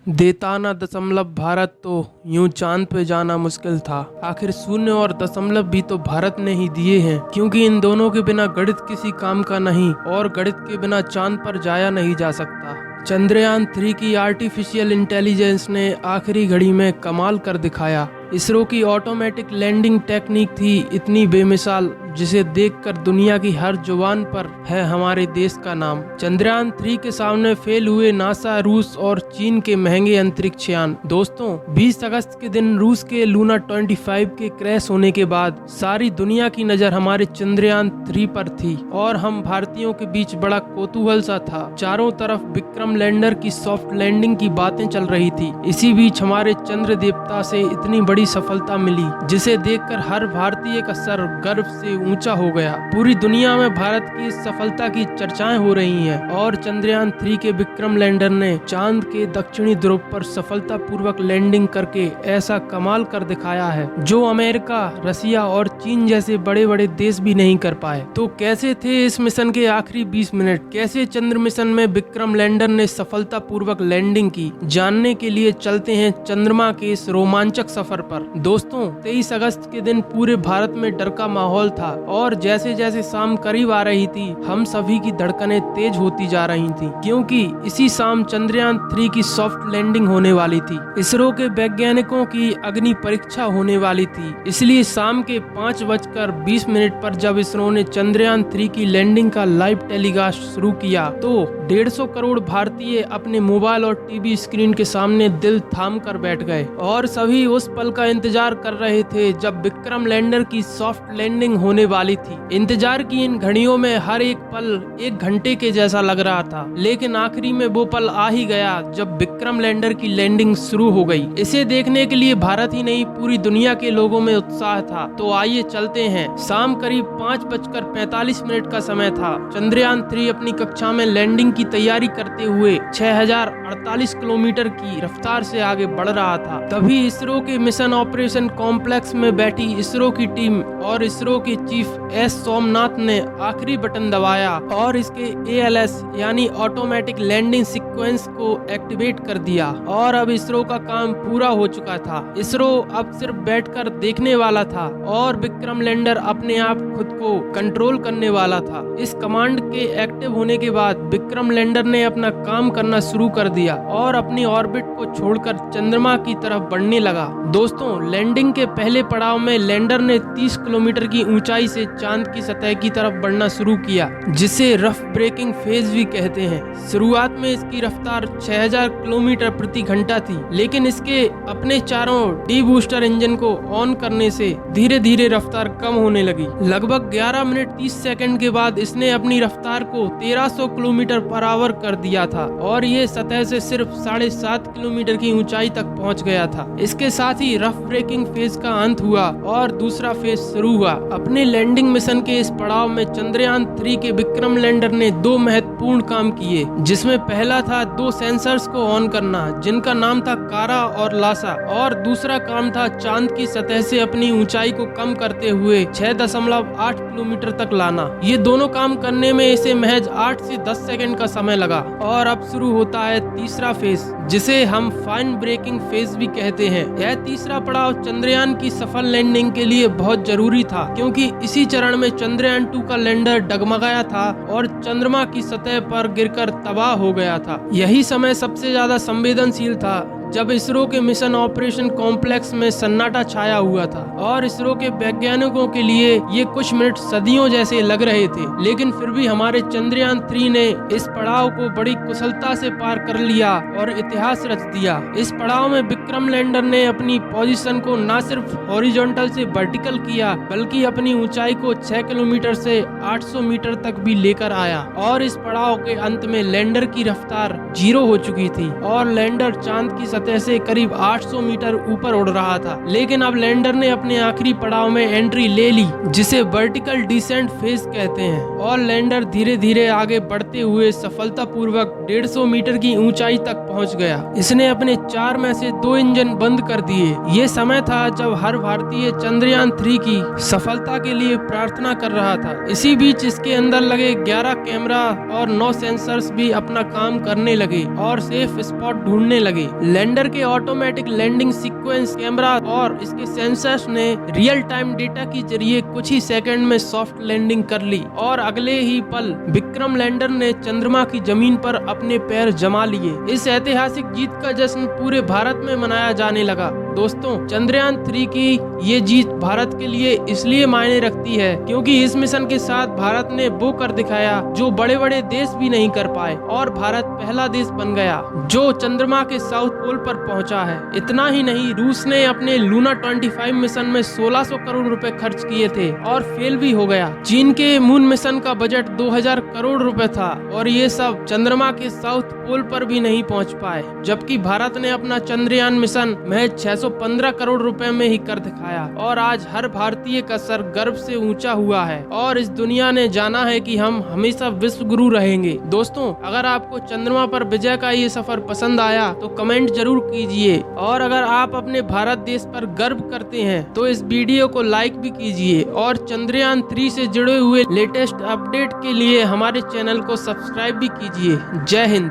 देता ना दशमलव भारत तो यूं चांद पे जाना मुश्किल था। आखिर शून्य और दशमलव भी तो भारत ने ही दिए हैं, क्योंकि इन दोनों के बिना गणित किसी काम का नहीं और गणित के बिना चांद पर जाया नहीं जा सकता। चंद्रयान 3 की आर्टिफिशियल इंटेलिजेंस ने आखिरी घड़ी में कमाल कर दिखाया। इसरो की ऑटोमेटिक लैंडिंग टेक्निक थी इतनी बेमिसाल, जिसे देखकर दुनिया की हर जुबान पर है हमारे देश का नाम। चंद्रयान 3 के सामने फेल हुए नासा, रूस और चीन के महंगे अंतरिक्ष यान। दोस्तों, 20 अगस्त के दिन रूस के लूना 25 के क्रैश होने के बाद सारी दुनिया की नजर हमारे चंद्रयान 3 पर थी और हम भारतीयों के बीच बड़ा कौतूहल सा था। चारों तरफ विक्रम लैंडर की सॉफ्ट लैंडिंग की बातें चल रही थी। इसी बीच हमारे चंद्र देवता से इतनी बड़ी सफलता मिली, जिसे देखकर हर भारतीय का सर गर्व से ऊंचा हो गया। पूरी दुनिया में भारत की इस सफलता की चर्चाएं हो रही हैं और चंद्रयान 3 के विक्रम लैंडर ने चांद के दक्षिणी ध्रुव पर सफलतापूर्वक लैंडिंग करके ऐसा कमाल कर दिखाया है जो अमेरिका, रसिया और चीन जैसे बड़े बड़े देश भी नहीं कर पाए। तो कैसे थे इस मिशन के आखिरी 20 मिनट? कैसे चंद्र मिशन में विक्रम लैंडर ने सफलतापूर्वक लैंडिंग की? जानने के लिए चलते हैं चंद्रमा के इस रोमांचक सफर पर। दोस्तों, 23 अगस्त के दिन पूरे भारत में डर का माहौल था और जैसे जैसे शाम करीब आ रही थी, हम सभी की धड़कनें तेज होती जा रही थी, क्योंकि इसी शाम चंद्रयान 3 की सॉफ्ट लैंडिंग होने वाली थी। इसरो के वैज्ञानिकों की अग्नि परीक्षा होने वाली थी। इसलिए शाम के 5:20 पर जब इसरो ने चंद्रयान 3 की लैंडिंग का लाइव टेलीकास्ट शुरू किया, तो 150 करोड़ भारतीय अपने मोबाइल और टीवी स्क्रीन के सामने दिल थाम कर बैठ गए और सभी उस पल का इंतजार कर रहे थे जब विक्रम लैंडर की सॉफ्ट लैंडिंग होने वाली थी। इंतजार की इन घड़ियों में हर एक पल 1 घंटे के जैसा लग रहा था, लेकिन आखिरी में वो पल आ ही गया जब विक्रम लैंडर की लैंडिंग शुरू हो गई। इसे देखने के लिए भारत ही नहीं, पूरी दुनिया के लोगों में उत्साह था। तो आइए चलते हैं। शाम करीब 5:45 का समय था। चंद्रयान 3 अपनी कक्षा में लैंडिंग की तैयारी करते हुए 6048 किलोमीटर की रफ्तार से आगे बढ़ रहा था। तभी इसरो के मिशन ऑपरेशन कॉम्प्लेक्स में बैठी इसरो की टीम और इसरो के चीफ एस सोमनाथ ने आखिरी बटन दबाया और इसके ALS यानी ऑटोमेटिक लैंडिंग सीक्वेंस को एक्टिवेट कर दिया और अब इसरो का काम पूरा हो चुका था। इसरो अब सिर्फ बैठकर देखने वाला था और विक्रम लैंडर अपने आप खुद को कंट्रोल करने वाला था। इस कमांड के एक्टिव होने के बाद विक्रम लैंडर ने अपना काम करना शुरू कर दिया और अपनी ऑर्बिट को छोड़कर चंद्रमा की तरफ बढ़ने लगा। दोस्तों, लैंडिंग के पहले पड़ाव में लैंडर ने 30 किलोमीटर की ऊंचाई से चांद की सतह की तरफ बढ़ना शुरू किया, जिसे रफ ब्रेकिंग फेज भी कहते हैं। शुरुआत में इसकी रफ्तार 6000 किलोमीटर प्रति घंटा थी, लेकिन इसके अपने चारों डी बूस्टर इंजन को ऑन करने से धीरे धीरे रफ्तार कम होने लगी। लगभग 11 मिनट 30 सेकंड के बाद इसने अपनी रफ्तार को 1300 किलोमीटर पर आवर कर दिया था और ये सतह से सिर्फ 7.5 किलोमीटर की ऊंचाई तक पहुंच गया था। इसके साथ ही रफ ब्रेकिंग फेज का अंत हुआ और दूसरा फेज शुरू हुआ। अपने लैंडिंग मिशन के इस पड़ाव में चंद्रयान 3 के विक्रम लैंडर ने 2 महत्वपूर्ण काम किए, जिसमें पहला था 2 सेंसर्स को ऑन करना, जिनका नाम था कारा और लासा, और दूसरा काम था चांद की सतह से अपनी ऊंचाई को कम करते हुए 6.8 किलोमीटर तक लाना। ये दोनों काम करने में इसे महज 8 से 10 सेकंड का समय लगा। और अब शुरू होता है तीसरा फेज, जिसे हम फाइन ब्रेकिंग फेज भी कहते हैं। यह तीसरा पड़ाव चंद्रयान की सफल लैंडिंग के लिए बहुत जरूरी था, क्योंकि इसी चरण में चंद्रयान 2 का लैंडर डगमगाया था और चंद्रमा की सतह पर गिरकर तबाह हो गया था। यही समय सबसे ज्यादा संवेदनशील था, जब इसरो के मिशन ऑपरेशन कॉम्प्लेक्स में सन्नाटा छाया हुआ था और इसरो के वैज्ञानिकों के लिए ये कुछ मिनट सदियों जैसे लग रहे थे। लेकिन फिर भी हमारे चंद्रयान 3 ने इस पड़ाव को बड़ी कुशलता से पार कर लिया और इतिहास रच दिया। इस पड़ाव में विक्रम लैंडर ने अपनी पोजीशन को न सिर्फ हॉरिजॉन्टल से वर्टिकल किया, बल्कि अपनी ऊंचाई को 6 किलोमीटर से 800 मीटर तक भी लेकर आया। और इस पड़ाव के अंत में लैंडर की रफ्तार 0 हो चुकी थी और लैंडर चांद की सतह से करीब 800 मीटर ऊपर उड़ रहा था। लेकिन अब लैंडर ने अपने आखिरी पड़ाव में एंट्री ले ली, जिसे वर्टिकल डिसेंट फेज कहते हैं, और लैंडर धीरे धीरे आगे बढ़ते हुए सफलतापूर्वक 150 मीटर की ऊंचाई तक पहुंच गया। इसने अपने 4 में से 2 इंजन बंद कर दिए। ये समय था जब हर भारतीय चंद्रयान 3 की सफलता के लिए प्रार्थना कर रहा था। इसी बीच इसके अंदर लगे 11 कैमरा और 9 सेंसर्स भी अपना काम करने लगे और सेफ स्पॉट ढूंढने लगे। लैंडर के ऑटोमेटिक लैंडिंग सीक्वेंस, कैमरा और इसके सेंसर्स ने रियल टाइम डेटा के जरिए कुछ ही सेकंड में सॉफ्ट लैंडिंग कर ली और अगले ही पल विक्रम लैंडर ने चंद्रमा की जमीन पर अपने पैर जमा लिए। इस ऐतिहासिक जीत का जश्न पूरे भारत में मनाया जाने लगा। दोस्तों, चंद्रयान 3 की ये जीत भारत के लिए इसलिए मायने रखती है क्योंकि इस मिशन के साथ भारत ने वो कर दिखाया जो बड़े बड़े देश भी नहीं कर पाए, और भारत पहला देश बन गया जो चंद्रमा के साउथ पोल पर पहुंचा है। इतना ही नहीं, रूस ने अपने लूना 25 मिशन में 1600 करोड़ रुपए खर्च किए थे और फेल भी हो गया। चीन के मून मिशन का बजट 2000 करोड़ रुपए था और ये सब चंद्रमा के साउथ पोल पर भी नहीं पहुंच पाए, जबकि भारत ने अपना चंद्रयान मिशन महज 615 करोड़ रुपए में ही कर दिखाया। और आज हर भारतीय का सर गर्व से ऊंचा हुआ है और इस दुनिया ने जाना है कि हम हमेशा विश्व गुरु रहेंगे। दोस्तों, अगर आपको चंद्रमा पर विजय का ये सफर पसंद आया तो कमेंट जरूर कीजिए, और अगर आप अपने भारत देश पर गर्व करते हैं तो इस वीडियो को लाइक भी कीजिए, और चंद्रयान 3 से जुड़े हुए लेटेस्ट अपडेट के लिए हमारे चैनल को सब्सक्राइब भी कीजिए। जय हिंद।